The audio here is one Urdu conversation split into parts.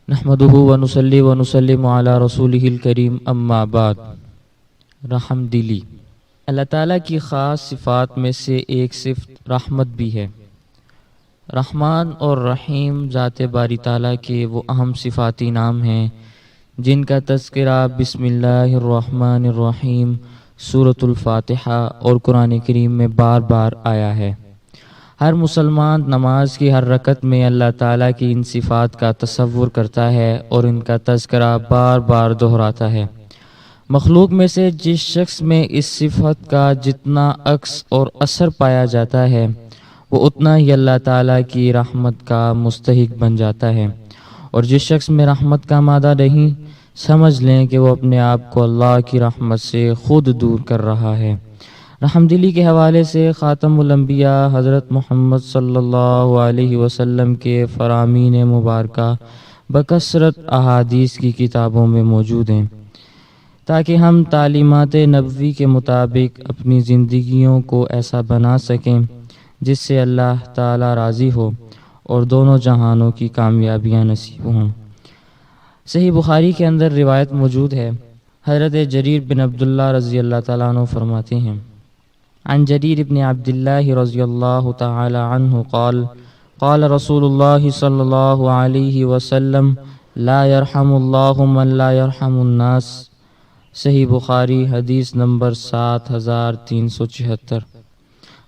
نحمده ونصلي ونسلم على رسوله الکریم اما بعد۔ رحم دلی اللہ تعالیٰ کی خاص صفات میں سے ایک صفت رحمت بھی ہے۔ رحمان اور رحیم ذات باری تعالیٰ کے وہ اہم صفاتی نام ہیں جن کا تذکرہ بسم اللہ الرحمن الرحیم سورۃ الفاتحہ اور قرآن کریم میں بار بار آیا ہے۔ ہر مسلمان نماز کی ہر رکعت میں اللہ تعالیٰ کی ان صفات کا تصور کرتا ہے اور ان کا تذکرہ بار بار دہراتا ہے۔ مخلوق میں سے جس شخص میں اس صفت کا جتنا عکس اور اثر پایا جاتا ہے وہ اتنا ہی اللہ تعالیٰ کی رحمت کا مستحق بن جاتا ہے، اور جس شخص میں رحمت کا مادہ نہیں، سمجھ لیں کہ وہ اپنے آپ کو اللہ کی رحمت سے خود دور کر رہا ہے۔ رحم دلی کے حوالے سے خاتم الانبیاء حضرت محمد صلی اللہ علیہ وسلم کے فرامین مبارکہ بکثرت احادیث کی کتابوں میں موجود ہیں، تاکہ ہم تعلیمات نبوی کے مطابق اپنی زندگیوں کو ایسا بنا سکیں جس سے اللہ تعالی راضی ہو اور دونوں جہانوں کی کامیابیاں نصیب ہوں۔ صحیح بخاری کے اندر روایت موجود ہے، حضرت جریر بن عبداللہ رضی اللہ تعالیٰ عنہ فرماتے ہیں، عن جریر بن عبداللہ رضی اللہ تعالی عنہ قال قال رسول اللہ صلی اللہ علیہ وسلم لا يرحم اللہ من لا يرحم الناس۔ صحیح بخاری حدیث نمبر 7376۔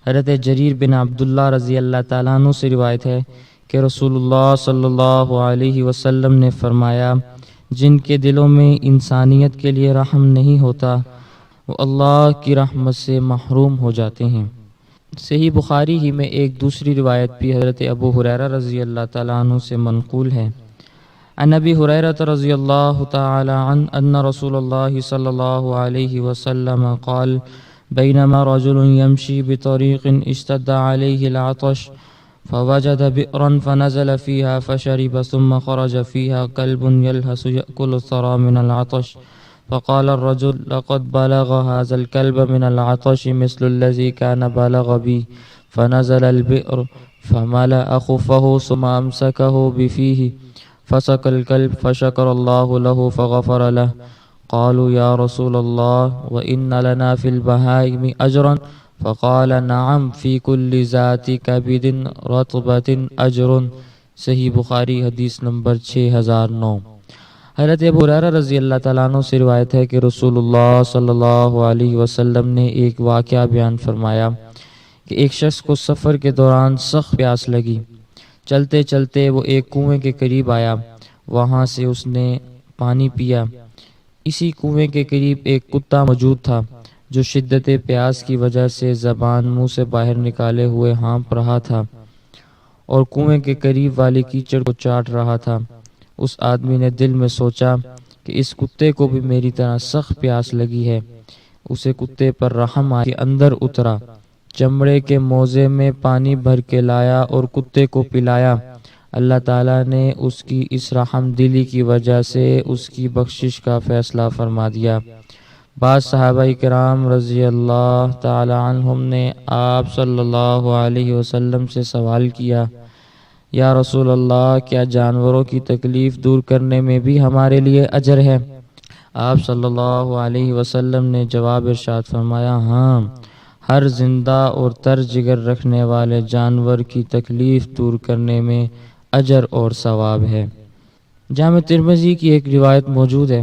حضرت جریر بن عبداللہ رضی اللہ تعالیٰ عنہ سے روایت ہے کہ رسول اللہ صلی اللہ علیہ وسلم نے فرمایا، جن کے دلوں میں انسانیت کے لیے رحم نہیں ہوتا وہ اللہ کی رحمت سے محروم ہو جاتے ہیں۔ صحیح بخاری ہی میں ایک دوسری روایت بھی حضرت ابو ہریرہ رضی اللہ تعالیٰ عنہ سے منقول ہے، عن ابی ہریرہ رضی اللہ تعالی عنہ ان رسول اللہ صلی اللہ علیہ وسلم قال بینما رجل يمشي بطریق اشتد علیہ العطش فوجد بئرا فنزل فيها فشرب ثم خرج فيها كلب يلهث يأكل الثرى من العطش فقال الرجل لقد بلغ هذا الكلب من العطش مثل الذي كان بلغ بي فنزل البئر فملأ خفه ثم أمسكه بفيه فسقى الكلب فشكر الله له فغفر له قالوا يا رسول الله وإن لنا في البهائم أجرا فقال نعم في كل ذات كبد رطبة أجر۔ صحیح بخاری حدیث نمبر 6009۔ حضرت ابو ہریرہ رضی اللہ تعالیٰ عنہ سے روایت ہے کہ رسول اللہ صلی اللہ علیہ وسلم نے ایک واقعہ بیان فرمایا کہ ایک شخص کو سفر کے دوران سخت پیاس لگی۔ چلتے چلتے وہ ایک کنویں کے قریب آیا، وہاں سے اس نے پانی پیا۔ اسی کنویں کے قریب ایک کتا موجود تھا جو شدت پیاس کی وجہ سے زبان منہ سے باہر نکالے ہوئے ہانپ رہا تھا اور کنویں کے قریب والی کیچڑ کو چاٹ رہا تھا۔ اس آدمی نے دل میں سوچا کہ اس کتے کو بھی میری طرح سخت پیاس لگی ہے۔ اسے کتے پر رحم آیا، اندر اترا، چمڑے کے موزے میں پانی بھر کے لایا اور کتے کو پلایا۔ اللہ تعالیٰ نے اس کی اس رحم دلی کی وجہ سے اس کی بخشش کا فیصلہ فرما دیا۔ بعض صحابہ کرام رضی اللہ تعالی عنہم نے آپ صلی اللہ علیہ وسلم سے سوال کیا، یا رسول اللہ کیا جانوروں کی تکلیف دور کرنے میں بھی ہمارے لیے اجر ہے؟ آپ صلی اللہ علیہ وسلم نے جواب ارشاد فرمایا، ہاں، ہر زندہ اور تر جگر رکھنے والے جانور کی تکلیف دور کرنے میں اجر اور ثواب ہے۔ جامع ترمذی کی ایک روایت موجود ہے،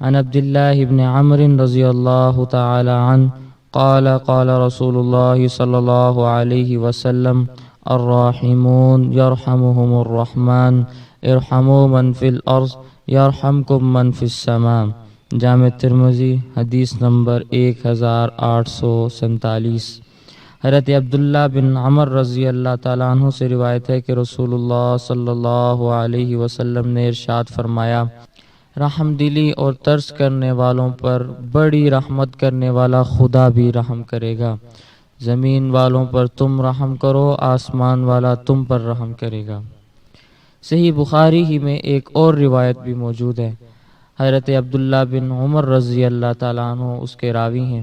عن عبداللہ بن عمرو رضی اللہ تعالی عنہ قال قال رسول اللہ صلی اللہ علیہ وسلم الراحمون یرحمهم الرحمن ارحموا من فی الارض یرحمکم من فی السماء۔ جامع ترمذی حدیث نمبر 1847۔ حضرت عبداللہ بن عمر رضی اللہ تعالیٰ عنہ سے روایت ہے کہ رسول اللہ صلی اللہ علیہ وسلم نے ارشاد فرمایا، رحم دلی اور ترس کرنے والوں پر بڑی رحمت کرنے والا خدا بھی رحم کرے گا۔ زمین والوں پر تم رحم کرو، آسمان والا تم پر رحم کرے گا۔ صحیح بخاری ہی میں ایک اور روایت بھی موجود ہے، حضرت عبداللہ بن عمر رضی اللہ تعالیٰ عنہ اس کے راوی ہیں،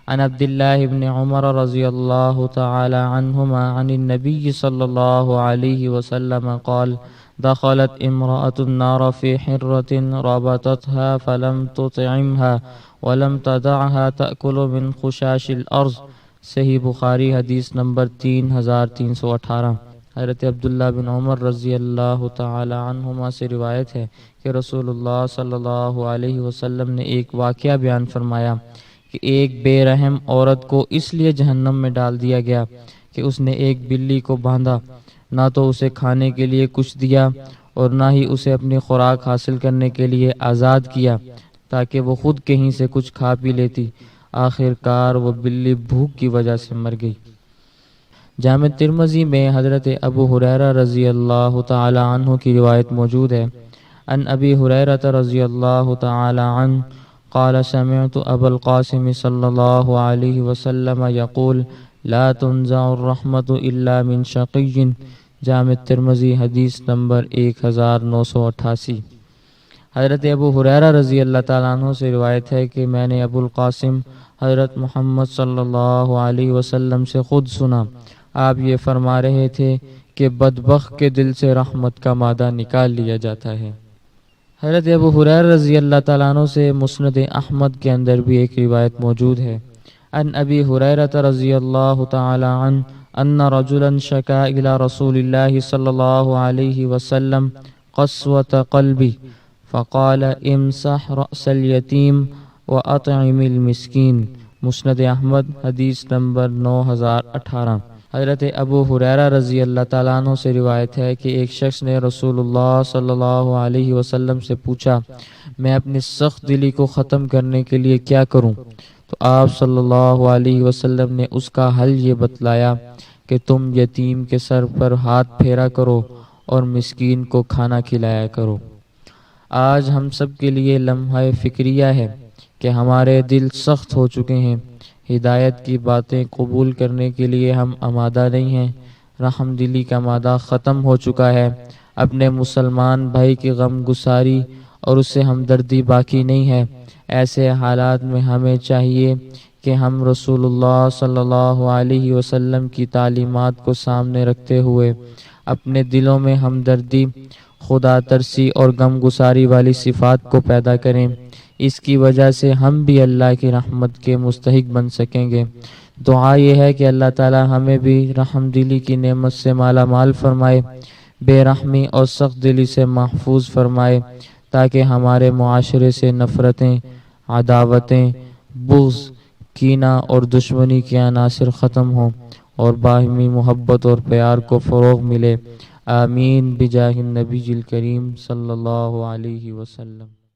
عن عبداللہ بن عمر رضی اللہ تعالی عنہما عن النبی صلی اللہ علیہ وسلم قال دخلت امرأة النار في حرة ربطتها فلم تطعمها ولم تدعها تأكل من خشاش الأرض۔ صحیح بخاری حدیث نمبر 3318۔ حضرت عبداللہ بن عمر رضی اللہ تعالی عنہما سے روایت ہے کہ رسول اللہ صلی اللہ علیہ وسلم نے ایک واقعہ بیان فرمایا کہ ایک بے رحم عورت کو اس لیے جہنم میں ڈال دیا گیا کہ اس نے ایک بلی کو باندھا، نہ تو اسے کھانے کے لیے کچھ دیا اور نہ ہی اسے اپنی خوراک حاصل کرنے کے لیے آزاد کیا تاکہ وہ خود کہیں سے کچھ کھا پی لیتی۔ آخر کار وہ بلی بھوک کی وجہ سے مر گئی۔ جامع ترمذی میں حضرت ابو ہریرہ رضی اللہ تعالی عنہ کی روایت موجود ہے۔ ان ابی ہریرہ رضی اللہ تعالی عنہ قال سمعت ابا القاسم صلی اللہ علیہ وسلم یقول لا تنزع الرحمت الا من شقی۔ جامع ترمذی حدیث نمبر 1988۔ حضرت ابو ہریرہ رضی اللہ تعالیٰ عنہ سے روایت ہے کہ میں نے ابو القاسم حضرت محمد صلی اللہ علیہ وسلم سے خود سنا، آپ یہ فرما رہے تھے کہ بدبخت کے دل سے رحمت کا مادہ نکال لیا جاتا ہے۔ حضرت ابو ہریرہ رضی اللہ تعالیٰ عنہ سے مسند احمد کے اندر بھی ایک روایت موجود ہے۔ ان ابی ہریرہ رضی اللہ تعالی عنہ ان رجلا شکا الى رسول اللہ صلی اللہ علیہ وسلم قسوة قلبی فقال امسح رأس الیتیم واطعم المسکین۔ مسند احمد حدیث نمبر 9018۔ حضرت ابو ہریرہ رضی اللہ تعالیٰ عنہ سے روایت ہے کہ ایک شخص نے رسول اللہ صلی اللہ علیہ وسلم سے پوچھا میں اپنی سخت دلی کو ختم کرنے کے لیے کیا کروں؟ تو آپ صلی اللہ علیہ وسلم نے اس کا حل یہ بتلایا کہ تم یتیم کے سر پر ہاتھ پھیرا کرو اور مسکین کو کھانا کھلایا کرو۔ آج ہم سب کے لیے لمحہ فکریہ ہے کہ ہمارے دل سخت ہو چکے ہیں، ہدایت کی باتیں قبول کرنے کے لیے ہم آمادہ نہیں ہیں، رحم دلی کا مادہ ختم ہو چکا ہے، اپنے مسلمان بھائی کی غم گساری اور اس سے ہمدردی باقی نہیں ہے۔ ایسے حالات میں ہمیں چاہیے کہ ہم رسول اللہ صلی اللہ علیہ وسلم کی تعلیمات کو سامنے رکھتے ہوئے اپنے دلوں میں ہمدردی، خدا ترسی اور غم گساری والی صفات کو پیدا کریں۔ اس کی وجہ سے ہم بھی اللہ کی رحمت کے مستحق بن سکیں گے۔ دعا یہ ہے کہ اللہ تعالی ہمیں بھی رحم دلی کی نعمت سے مالا مال فرمائے، بے رحمی اور سخت دلی سے محفوظ فرمائے، تاکہ ہمارے معاشرے سے نفرتیں، عداوتیں، بغض، کینہ اور دشمنی کے عناصر ختم ہوں اور باہمی محبت اور پیار کو فروغ ملے۔ آمین بجاہ النبی الکریم صلی اللہ علیہ وسلم۔